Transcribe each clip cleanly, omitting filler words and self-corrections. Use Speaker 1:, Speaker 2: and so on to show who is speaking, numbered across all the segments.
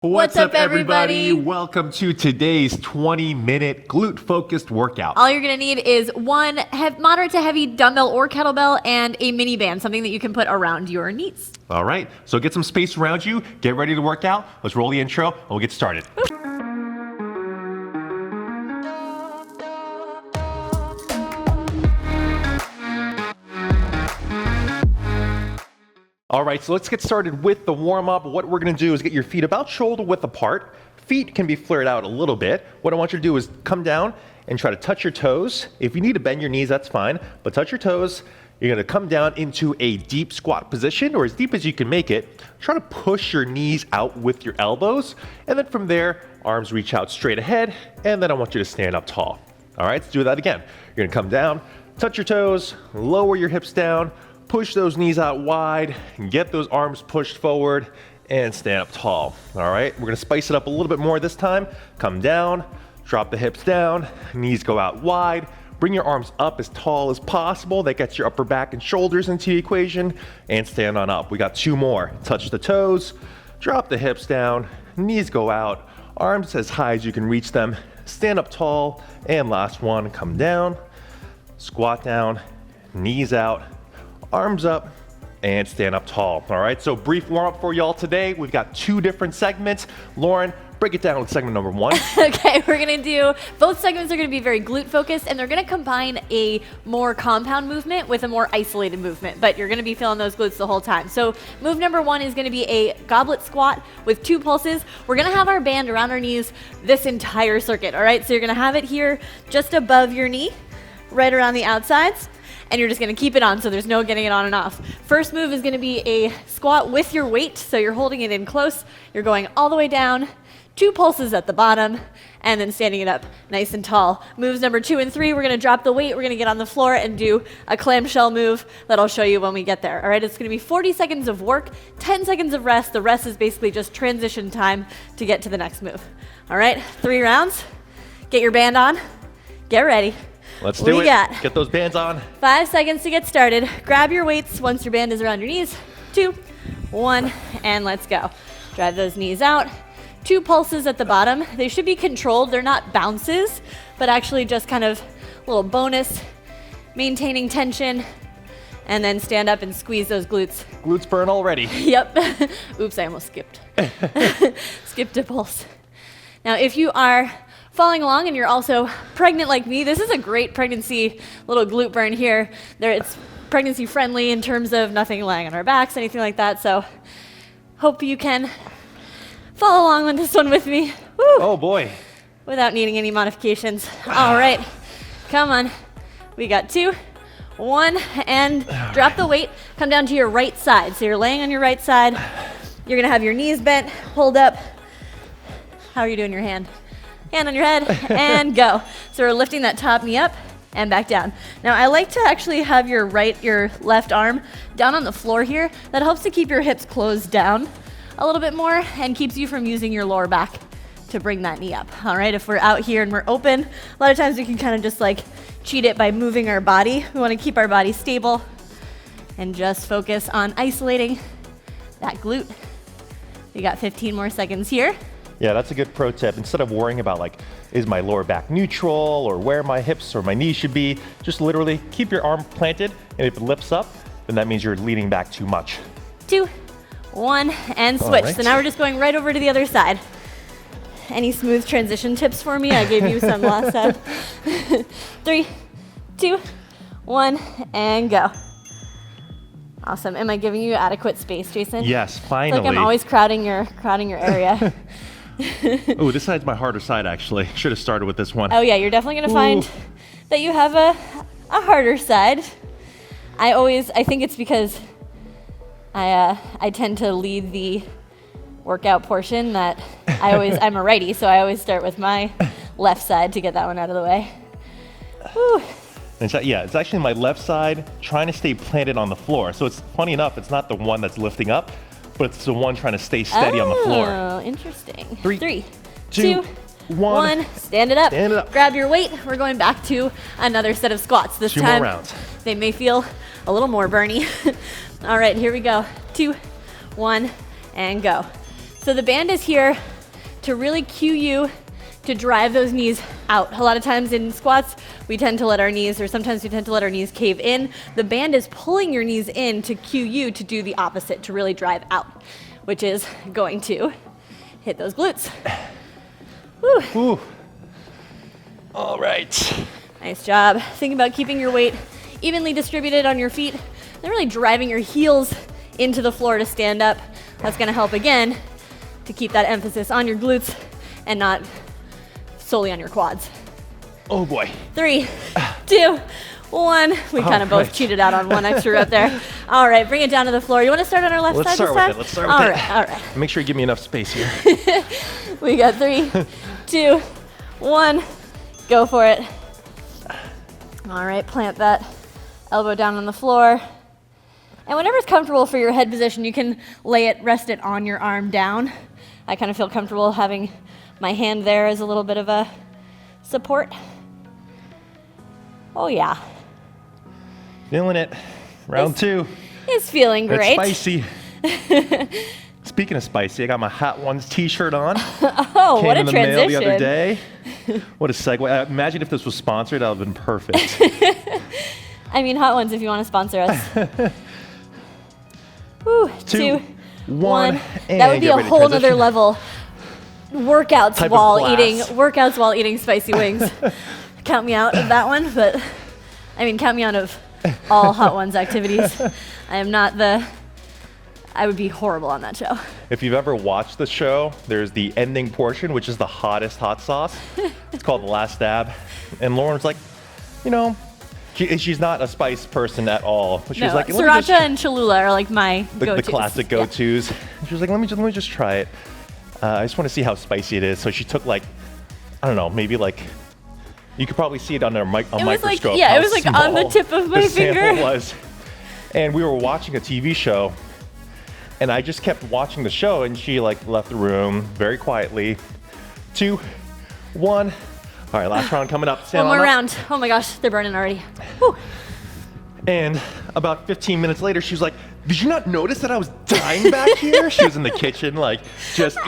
Speaker 1: What's up, everybody? Welcome to today's 20-minute glute-focused workout.
Speaker 2: All you're gonna need is one moderate to heavy dumbbell or kettlebell and a mini band, something that you can put around your knees.
Speaker 1: All right, so get some space around you, get ready to work out. Let's roll the intro and we'll get started. All right, so let's get started with the warm-up. What we're gonna do is get your feet about shoulder width apart. Feet can be flared out a little bit. What I want you to do is come down and try to touch your toes. If you need to bend your knees, that's fine, but touch your toes. You're gonna come down into a deep squat position, or as deep as you can make it. Try to push your knees out with your elbows, and then from there, arms reach out straight ahead, and then I want you to stand up tall. All right, let's do that again. You're gonna come down, touch your toes, lower your hips down, push those knees out wide, get those arms pushed forward, and stand up tall. All right, we're gonna spice it up a little bit more this time. Come down, drop the hips down, knees go out wide, bring your arms up as tall as possible. That gets your upper back and shoulders into the equation, and stand on up. We got two more. Touch the toes, drop the hips down, knees go out, arms as high as you can reach them, stand up tall, and last one, come down, squat down, knees out, arms up, and stand up tall. All right, so brief warm up for y'all today. We've got two different segments. Lauren, break it down with segment number one.
Speaker 2: Okay, we're gonna do, both segments are gonna be very glute focused, and they're gonna combine a more compound movement with a more isolated movement, but you're gonna be feeling those glutes the whole time. So move number one is gonna be a goblet squat with 2 pulses. We're gonna have our band around our knees this entire circuit, all right? So you're gonna have it here just above your knee, right around the outsides, and you're just gonna keep it on so there's no getting it on and off. First move is gonna be a squat with your weight, so you're holding it in close, you're going all the way down, 2 pulses at the bottom, and then standing it up nice and tall. Moves number 2 and 3, we're gonna drop the weight, we're gonna get on the floor and do a clamshell move that I'll show you when we get there. All right, it's gonna be 40 seconds of work, 10 seconds of rest. The rest is basically just transition time to get to the next move. All right, 3 rounds, get your band on, get ready.
Speaker 1: Let's do it. Get those bands on.
Speaker 2: 5 seconds to get started. Grab your weights once your band is around your knees. 2, 1, and let's go. Drive those knees out. 2 pulses at the bottom. They should be controlled. They're not bounces, but actually just kind of a little bonus, maintaining tension, and then stand up and squeeze those glutes.
Speaker 1: Glutes burn already.
Speaker 2: Yep. Oops, I almost skipped. Skipped a pulse. Now, if you are following along and you're also pregnant like me, this is a great pregnancy little glute burn here. It's pregnancy friendly in terms of nothing lying on our backs, anything like that. So hope you can follow along on this one with me. Woo.
Speaker 1: Oh boy.
Speaker 2: Without needing any modifications. All right, come on. We got 2, 1, and drop the weight. Come down to your right side. So you're laying on your right side. You're gonna have your knees bent, hold up. How are you doing your hand? Hand on your head, and go. So we're lifting that top knee up and back down. Now I like to actually have your left arm down on the floor here. That helps to keep your hips closed down a little bit more and keeps you from using your lower back to bring that knee up. All right, if we're out here and we're open, a lot of times we can kind of just like cheat it by moving our body. We wanna keep our body stable and just focus on isolating that glute. We got 15 more seconds here.
Speaker 1: Yeah, that's a good pro tip. Instead of worrying about like, is my lower back neutral or where my hips or my knees should be, just literally keep your arm planted, and if it lifts up, then that means you're leaning back too much. 2, 1, and switch. Right. So now we're just going right over to the other side. Any smooth transition tips for me? I gave you some last time. 3, 2, 1, and go. Awesome. Am I giving you adequate space, Jason? Yes, finally.
Speaker 2: It's like I'm always crowding your area.
Speaker 1: Oh, this side's my harder side, actually. Should have started with this one.
Speaker 2: Oh yeah, you're definitely gonna find that you have a harder side. I think it's because I tend to lead the workout portion that I'm a righty, so I always start with my left side to get that one out of the way. Whew.
Speaker 1: It's actually my left side trying to stay planted on the floor. So it's funny enough, it's not the one that's lifting up, but it's the one trying to stay steady on the floor.
Speaker 2: Oh, interesting.
Speaker 1: 3, 2, 1.
Speaker 2: Stand it up.
Speaker 1: Stand it up.
Speaker 2: Grab your weight. We're going back to another set of squats. This
Speaker 1: 2
Speaker 2: time,
Speaker 1: more rounds.
Speaker 2: They may feel a little more burny. All right, here we go. 2, 1, and go. So the band is here to really cue you to drive those knees out. A lot of times in squats, we tend to let our knees, or sometimes we tend to let our knees cave in. The band is pulling your knees in to cue you to do the opposite, to really drive out, which is going to hit those glutes. Woo.
Speaker 1: Ooh. All right.
Speaker 2: Nice job. Think about keeping your weight evenly distributed on your feet, then really driving your heels into the floor to stand up. That's gonna help again to keep that emphasis on your glutes and not solely on your quads.
Speaker 1: Oh boy.
Speaker 2: 3, 2, 1. We kind of both cheated out on one extra rep there. All right, bring it down to the floor. You want to start on our left side this time?
Speaker 1: Let's start with it.
Speaker 2: All right.
Speaker 1: Make sure you give me enough space here.
Speaker 2: We got 3, 2, 1. Go for it. All right, plant that elbow down on the floor. And whenever's comfortable for your head position, you can rest it on your arm down. I kind of feel comfortable having my hand there as a little bit of a support. Oh yeah.
Speaker 1: Feeling it. Round 2.
Speaker 2: It's feeling great.
Speaker 1: It's spicy. Speaking of spicy, I got my Hot Ones t-shirt on.
Speaker 2: Oh, what a
Speaker 1: Came in the
Speaker 2: transition.
Speaker 1: mail the other day. What a segue. Imagine if this was sponsored, that would have been perfect.
Speaker 2: I mean, Hot Ones if you want to sponsor us. Woo, 2, 1. That would be a whole nother level. Workouts while eating spicy wings. Count me out of that one, but I mean, count me out of all Hot Ones activities. I would be horrible on that show.
Speaker 1: If you've ever watched the show, there's the ending portion, which is the hottest hot sauce. It's called The Last Dab. And Lauren's like, you know, she's not a spice person at all. But she was like,
Speaker 2: Sriracha and Cholula are like my go-tos.
Speaker 1: The classic go-tos. And she was like, let me just try it. I just want to see how spicy it is. So she took like, I don't know, maybe like, you could probably see it under a microscope.
Speaker 2: It was like on the tip of my finger.
Speaker 1: Was. And we were watching a TV show, and I just kept watching the show, and she like left the room very quietly. 2, 1. All right, last round coming up.
Speaker 2: One more round. Oh my gosh, they're burning already. Woo.
Speaker 1: And about 15 minutes later, she was like, did you not notice that I was dying back here? She was in the kitchen, like, just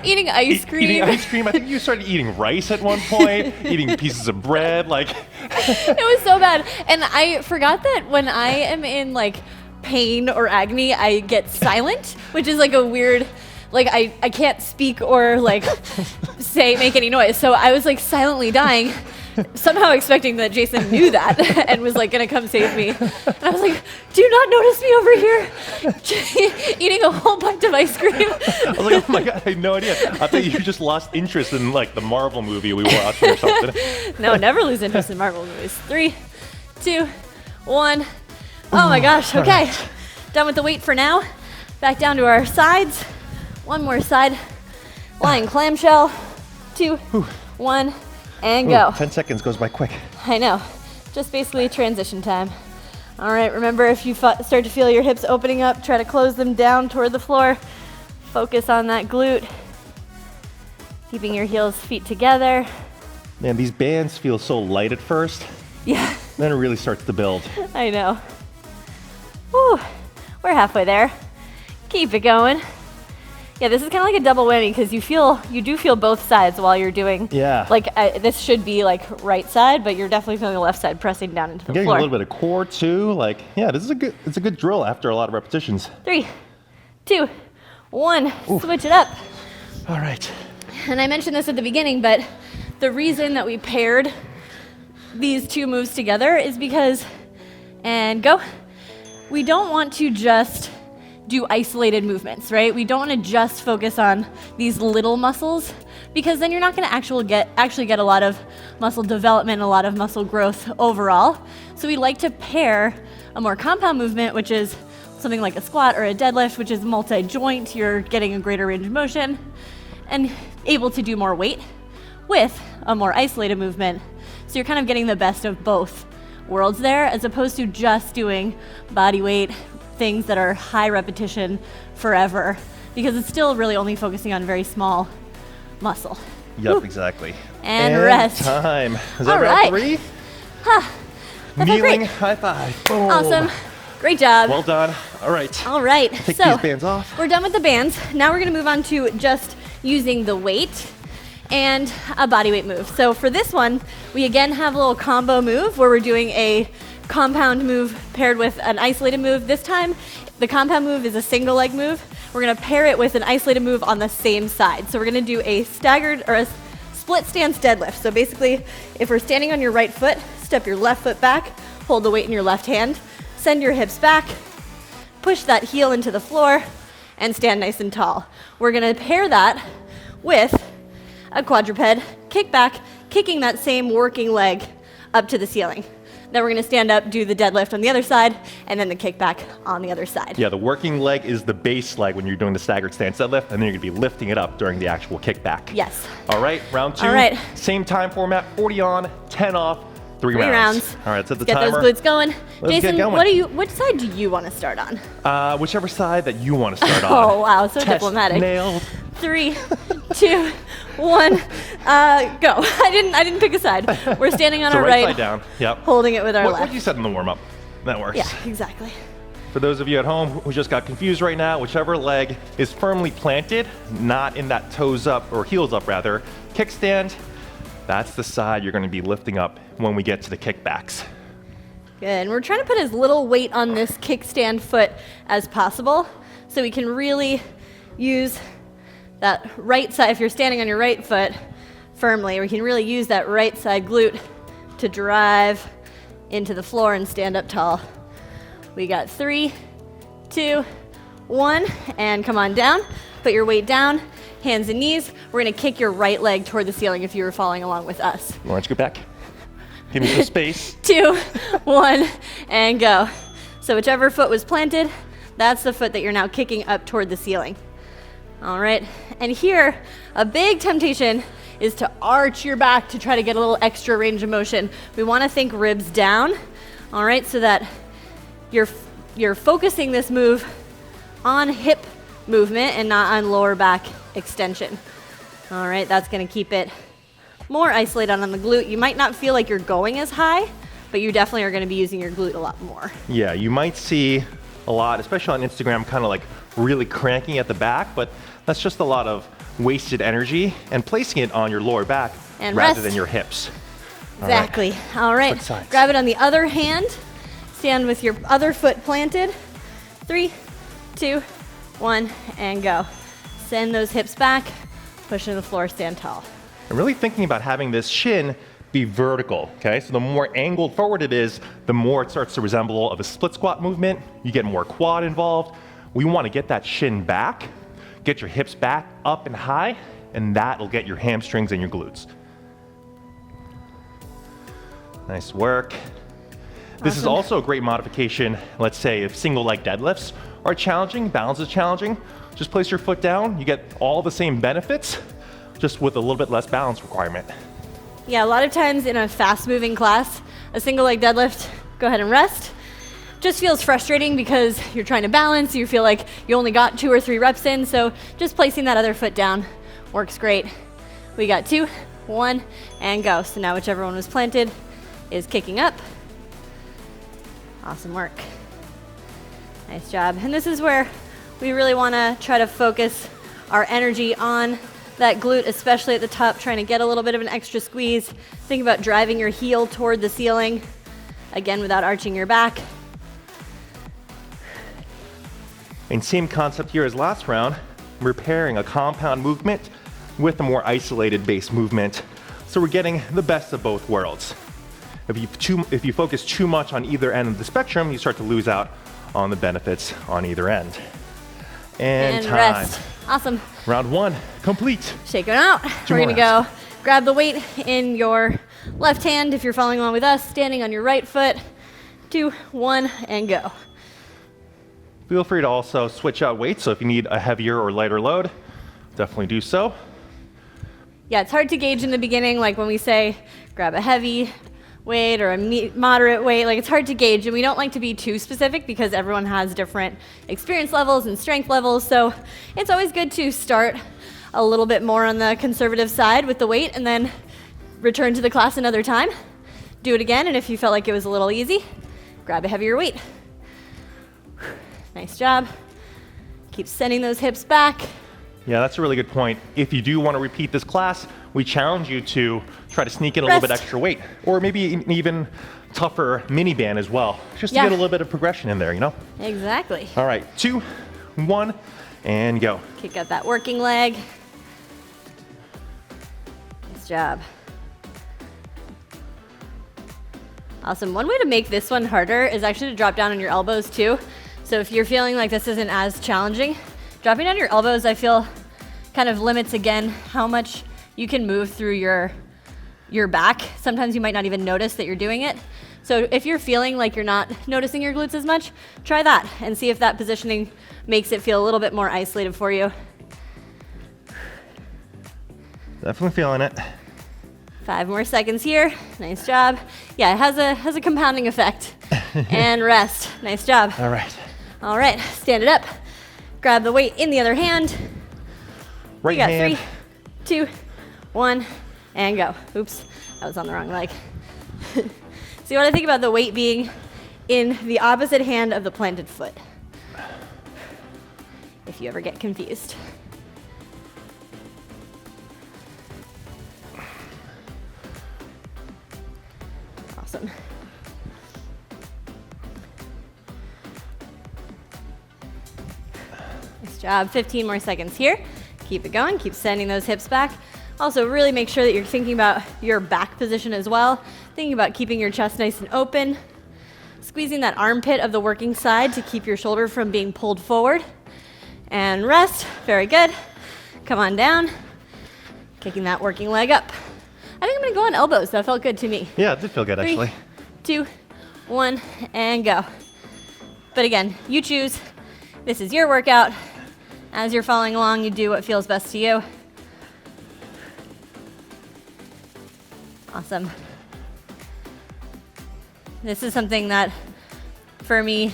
Speaker 2: eating ice cream.
Speaker 1: Eating ice cream. I think you started eating rice at one point, eating pieces of bread, like.
Speaker 2: It was so bad. And I forgot that when I am in, like, pain or agony, I get silent, which is, like, a weird, like, I can't speak or, like, make any noise. So I was, like, silently dying, somehow expecting that Jason knew that and was like gonna come save me. And I was like, do you not notice me over here eating a whole bunch of ice cream?
Speaker 1: I was like, oh my God, I had no idea. I thought you just lost interest in like the Marvel movie we watched or something.
Speaker 2: No, never lose interest in Marvel movies. 3, 2, 1. Oh my gosh, okay. Right. Done with the weight for now. Back down to our sides. One more side. Lying clamshell. 2, 1. And go.
Speaker 1: 10 seconds goes by quick.
Speaker 2: I know. Just basically transition time. All right, remember if you start to feel your hips opening up, try to close them down toward the floor. Focus on that glute. Keeping your feet together.
Speaker 1: Man, these bands feel so light at first.
Speaker 2: Yeah.
Speaker 1: Then it really starts to build.
Speaker 2: I know. Whew. We're halfway there. Keep it going. Yeah, this is kind of like a double whammy because you do feel both sides while you're doing.
Speaker 1: Yeah.
Speaker 2: Like this should be like right side, but you're definitely feeling the left side pressing down into the floor.
Speaker 1: Getting a little bit of core too. Like, yeah, it's a good drill after a lot of repetitions.
Speaker 2: 3, 2, 1. Ooh. Switch it up.
Speaker 1: All right.
Speaker 2: And I mentioned this at the beginning, but the reason that we paired these two moves together is because, and go, we don't want to just do isolated movements, right? We don't want to just focus on these little muscles because then you're not going to actually get a lot of muscle development, a lot of muscle growth overall. So we like to pair a more compound movement, which is something like a squat or a deadlift, which is multi-joint. You're getting a greater range of motion and able to do more weight with a more isolated movement. So you're kind of getting the best of both worlds there, as opposed to just doing body weight things that are high repetition forever, because it's still really only focusing on very small muscle.
Speaker 1: Yep,
Speaker 2: Woo.
Speaker 1: exactly.
Speaker 2: And rest.
Speaker 1: Time. Is that
Speaker 2: All
Speaker 1: round
Speaker 2: right.
Speaker 1: 3?
Speaker 2: Kneeling
Speaker 1: high five. Boom.
Speaker 2: Awesome. Great job.
Speaker 1: Well done. All right.
Speaker 2: All right.
Speaker 1: Take
Speaker 2: so
Speaker 1: these bands off.
Speaker 2: We're done with the bands. Now we're going to move on to just using the weight and a body weight move. So for this one, we again have a little combo move where we're doing a compound move paired with an isolated move. This time, the compound move is a single leg move. We're gonna pair it with an isolated move on the same side. So we're gonna do a staggered or a split stance deadlift. So basically, if we're standing on your right foot, step your left foot back, hold the weight in your left hand, send your hips back, push that heel into the floor, and stand nice and tall. We're gonna pair that with a quadruped kickback, kicking that same working leg up to the ceiling. Then we're gonna stand up, do the deadlift on the other side, and then the kickback on the other side.
Speaker 1: Yeah, the working leg is the base leg when you're doing the staggered stance deadlift, and then you're gonna be lifting it up during the actual kickback.
Speaker 2: Yes.
Speaker 1: All right, round 2.
Speaker 2: All right.
Speaker 1: Same time format, 40 on, 10 off, 3
Speaker 2: 3
Speaker 1: rounds. All right, set the
Speaker 2: Get
Speaker 1: timer.
Speaker 2: those glutes going.
Speaker 1: Let's
Speaker 2: Jason,
Speaker 1: get going.
Speaker 2: what side do you want to start on?
Speaker 1: Whichever side that you want to start on.
Speaker 2: Oh wow, so
Speaker 1: Test
Speaker 2: diplomatic.
Speaker 1: nailed.
Speaker 2: 3, 2, 1, go. I didn't pick a side. We're standing on
Speaker 1: So
Speaker 2: our
Speaker 1: right
Speaker 2: right,
Speaker 1: side down. Yep.
Speaker 2: holding it with our
Speaker 1: What
Speaker 2: left.
Speaker 1: you said in the warm up. That works.
Speaker 2: Yeah, exactly.
Speaker 1: For those of you at home who just got confused right now, whichever leg is firmly planted, not in that toes up or heels up rather, kickstand, that's the side you're going to be lifting up when we get to the kickbacks.
Speaker 2: Good, and we're trying to put as little weight on this kickstand foot as possible so we can really use that right side. If you're standing on your right foot firmly, we can really use that right side glute to drive into the floor and stand up tall. We got 3, 2, 1, and come on down. Put your weight down, hands and knees. We're gonna kick your right leg toward the ceiling if you were following along with us.
Speaker 1: Why don't you go back? Give me some space.
Speaker 2: 2, 1, and go. So whichever foot was planted, that's the foot that you're now kicking up toward the ceiling. All right, and here, a big temptation is to arch your back to try to get a little extra range of motion. We wanna think ribs down, all right, so that you're focusing this move on hip movement and not on lower back extension. All right, that's gonna keep it more isolated on the glute. You might not feel like you're going as high, but you definitely are gonna be using your glute a lot more.
Speaker 1: Yeah, you might see a lot, especially on Instagram, kind of like really cranking at the back, but that's just a lot of wasted energy and placing it on your lower back
Speaker 2: And
Speaker 1: rather
Speaker 2: rest.
Speaker 1: than your hips.
Speaker 2: Exactly. All right.
Speaker 1: Switch sides.
Speaker 2: Grab it on the other hand. Stand with your other foot planted. 3, 2, 1, and go. Send those hips back. Push into the floor. Stand tall.
Speaker 1: I'm really thinking about having this shin be vertical, okay? So the more angled forward it is, the more it starts to resemble of a split squat movement. You get more quad involved. We want to get that shin back, get your hips back up and high, and that'll get your hamstrings and your glutes. Nice work. This is
Speaker 2: Awesome.
Speaker 1: also a great modification. Let's say if single leg deadlifts are challenging, balance is challenging, just place your foot down. You get all the same benefits, just with a little bit less balance requirement.
Speaker 2: Yeah, a lot of times in a fast-moving class, a single leg deadlift, go ahead and rest, just feels frustrating because you're trying to balance, you feel like you only got 2 or 3 reps in, so just placing that other foot down works great. We got 2, 1, and go. So now whichever one was planted is kicking up. Awesome work. Nice job. And this is where we really want to try to focus our energy on that glute, especially at the top, trying to get a little bit of an extra squeeze. Think about driving your heel toward the ceiling, again, without arching your back.
Speaker 1: And same concept here as last round, we're pairing a compound movement with a more isolated base movement. So we're getting the best of both worlds. If you focus too much on either end of the spectrum, you start to lose out on the benefits on either end. And time.
Speaker 2: Rest. Awesome.
Speaker 1: Round 1, complete.
Speaker 2: Shake it out.
Speaker 1: 2
Speaker 2: We're
Speaker 1: more
Speaker 2: gonna go grab the weight in your left hand if you're following along with us, standing on your right foot. 2, 1, and go.
Speaker 1: Feel free to also switch out weights, so if you need a heavier or lighter load, definitely do so.
Speaker 2: Yeah, it's hard to gauge in the beginning, like when we say grab a heavy weight or a moderate weight, like it's hard to gauge, and we don't like to be too specific because everyone has different experience levels and strength levels, so it's always good to start a little bit more on the conservative side with the weight and then return to the class another time. Do it again, and if you felt like it was a little easy, grab a heavier weight. Nice job. Keep sending those hips back.
Speaker 1: Yeah, that's a really good point. If you do want to repeat this class, we challenge you to try to sneak in a little bit extra weight, or maybe an even tougher mini band as well, just to get a little bit of progression in there, you know?
Speaker 2: Exactly.
Speaker 1: All right, 2, 1, and go.
Speaker 2: Kick out that working leg. Nice job. Awesome. One way to make this one harder is actually to drop down on your elbows too. So if you're feeling like this isn't as challenging, dropping down your elbows, I feel, kind of limits again how much you can move through your back. Sometimes you might not even notice that you're doing it. So if you're feeling like you're not noticing your glutes as much, try that and see if that positioning makes it feel a little bit more isolated for you.
Speaker 1: Definitely feeling it.
Speaker 2: 5 more seconds here. Nice job. Yeah, it has a compounding effect. And rest. Nice job.
Speaker 1: All right.
Speaker 2: All right, stand it up. Grab the weight in the other hand.
Speaker 1: Right
Speaker 2: You got
Speaker 1: hand.
Speaker 2: 3, 2, 1, and go. Oops, that was on the wrong leg. See what I think about the weight being in the opposite hand of the planted foot, if you ever get confused. Awesome. Nice job. 15 more seconds here. Keep it going. Keep sending those hips back. Also, really make sure that you're thinking about your back position as well. Thinking about keeping your chest nice and open. Squeezing that armpit of the working side to keep your shoulder from being pulled forward. And rest. Very good. Come on down. Kicking that working leg up. I think I'm going to go on elbows. That felt good to me.
Speaker 1: Yeah, it did feel good,
Speaker 2: 3,
Speaker 1: actually.
Speaker 2: 2, 1, and go. But again, you choose. This is your workout. As you're following along, you do what feels best to you. Awesome. This is something that, for me,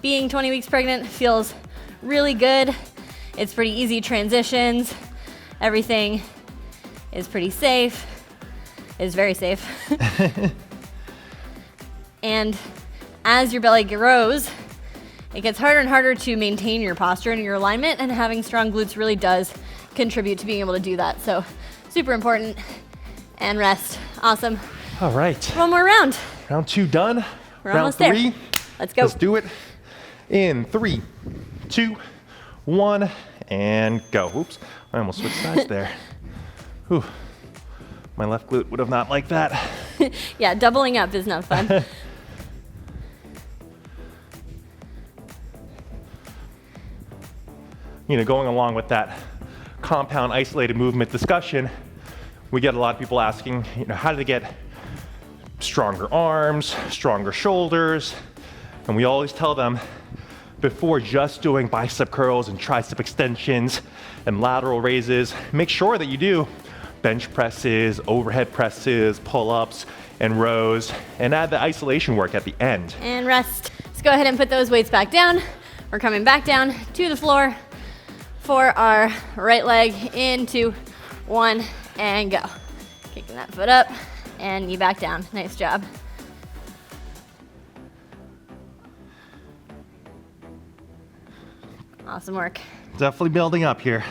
Speaker 2: being 20 weeks pregnant feels really good. It's pretty easy transitions. Everything is pretty safe. Is very safe. And as your belly grows, it gets harder and harder to maintain your posture and your alignment, and having strong glutes really does contribute to being able to do that. So super important. And rest. Awesome.
Speaker 1: All right.
Speaker 2: One more round.
Speaker 1: Round 2 done.
Speaker 2: We're
Speaker 1: Round
Speaker 2: almost there.
Speaker 1: 3.
Speaker 2: Let's go.
Speaker 1: Let's do it. In 3, 2, 1, and go. Oops, I almost switched sides there. Whew. My left glute would have not liked that.
Speaker 2: Yeah, doubling up is not fun.
Speaker 1: You know, going along with that compound isolated movement discussion, we get a lot of people asking, you know, how do they get stronger arms, stronger shoulders? And we always tell them, before just doing bicep curls and tricep extensions and lateral raises, make sure that you do bench presses, overhead presses, pull-ups, and rows, and add the isolation work at the end.
Speaker 2: And rest. Let's go ahead and put those weights back down. We're coming back down to the floor for our right leg. In 2, 1, and go. Kicking that foot up and knee back down. Nice job. Awesome work.
Speaker 1: Definitely building up here.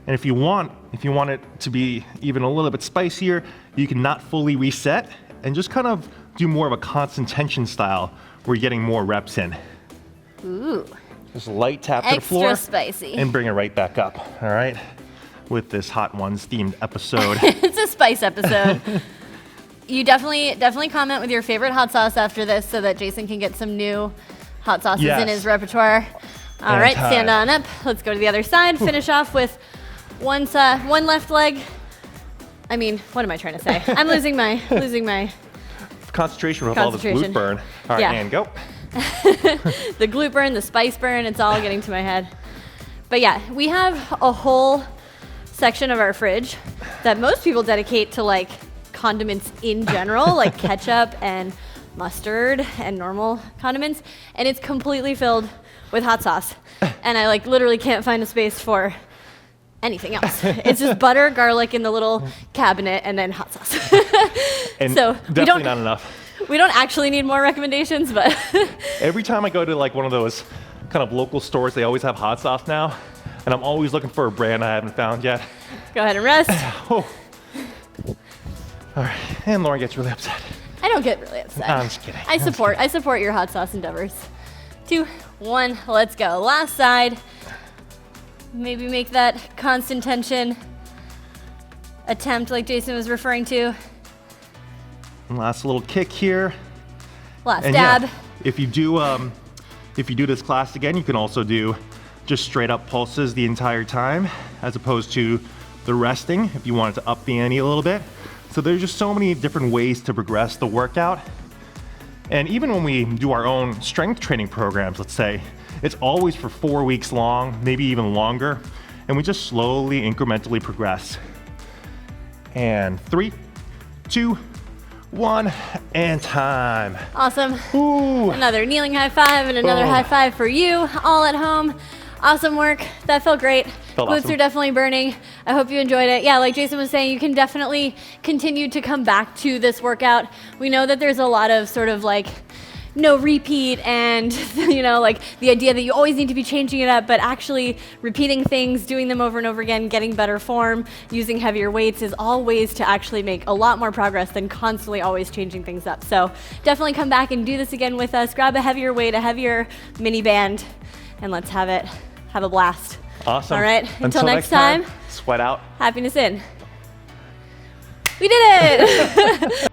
Speaker 1: And if you want it to be even a little bit spicier, you can not fully reset and just kind of do more of a constant tension style where you're getting more reps in.
Speaker 2: Ooh.
Speaker 1: Just light tap to the
Speaker 2: Extra
Speaker 1: floor
Speaker 2: spicy.
Speaker 1: and bring it right back up, all right? With this Hot Ones themed episode.
Speaker 2: It's a spice episode. You definitely comment with your favorite hot sauce after this so that Jason can get some new hot sauces in his repertoire. All right, stand on up. Let's go to the other side. Finish off with one left leg. I mean, what am I trying to say? I'm losing my
Speaker 1: Concentration with all this glute burn. All right, and go.
Speaker 2: The glute burn, the spice burn, it's all getting to my head. But yeah, we have a whole section of our fridge that most people dedicate to like condiments in general, like ketchup and mustard and normal condiments, and it's completely filled with hot sauce. And I like literally can't find a space for anything else. It's just butter, garlic in the little cabinet, and then hot sauce.
Speaker 1: And
Speaker 2: so
Speaker 1: definitely not enough.
Speaker 2: We don't actually need more recommendations, but
Speaker 1: every time I go to like one of those kind of local stores, they always have hot sauce now. And I'm always looking for a brand I haven't found yet.
Speaker 2: Go ahead and rest.
Speaker 1: Oh. All right, and Lauren gets really upset.
Speaker 2: I don't get really upset.
Speaker 1: I'm just kidding.
Speaker 2: I support your hot sauce endeavors. 2, 1, let's go. Last side. Maybe make that constant tension attempt like Jason was referring to.
Speaker 1: Last little kick here.
Speaker 2: Last
Speaker 1: And
Speaker 2: dab.
Speaker 1: yeah, if you do this class again, you can also do just straight up pulses the entire time, as opposed to the resting if you wanted to up the ante a little bit. So there's just so many different ways to progress the workout. And even when we do our own strength training programs, let's say, it's always for 4 weeks long, maybe even longer. And we just slowly, incrementally progress. And 3, 2, 1, and time.
Speaker 2: Awesome.
Speaker 1: Ooh.
Speaker 2: Another kneeling high five and another
Speaker 1: Boom.
Speaker 2: high five for you, all at home. Awesome work. That felt great.
Speaker 1: Felt
Speaker 2: Glutes
Speaker 1: awesome.
Speaker 2: are definitely burning. I hope you enjoyed it. Yeah, like Jason was saying, you can definitely continue to come back to this workout. We know that there's a lot of sort of like no repeat and you know, like the idea that you always need to be changing it up, but actually repeating things, doing them over and over again, getting better form, using heavier weights is all ways to actually make a lot more progress than constantly always changing things up. So definitely come back and do this again with us. Grab a heavier weight, a heavier mini band, and let's have a blast.
Speaker 1: Awesome.
Speaker 2: All right, until next time,
Speaker 1: sweat out.
Speaker 2: happiness in. We did it!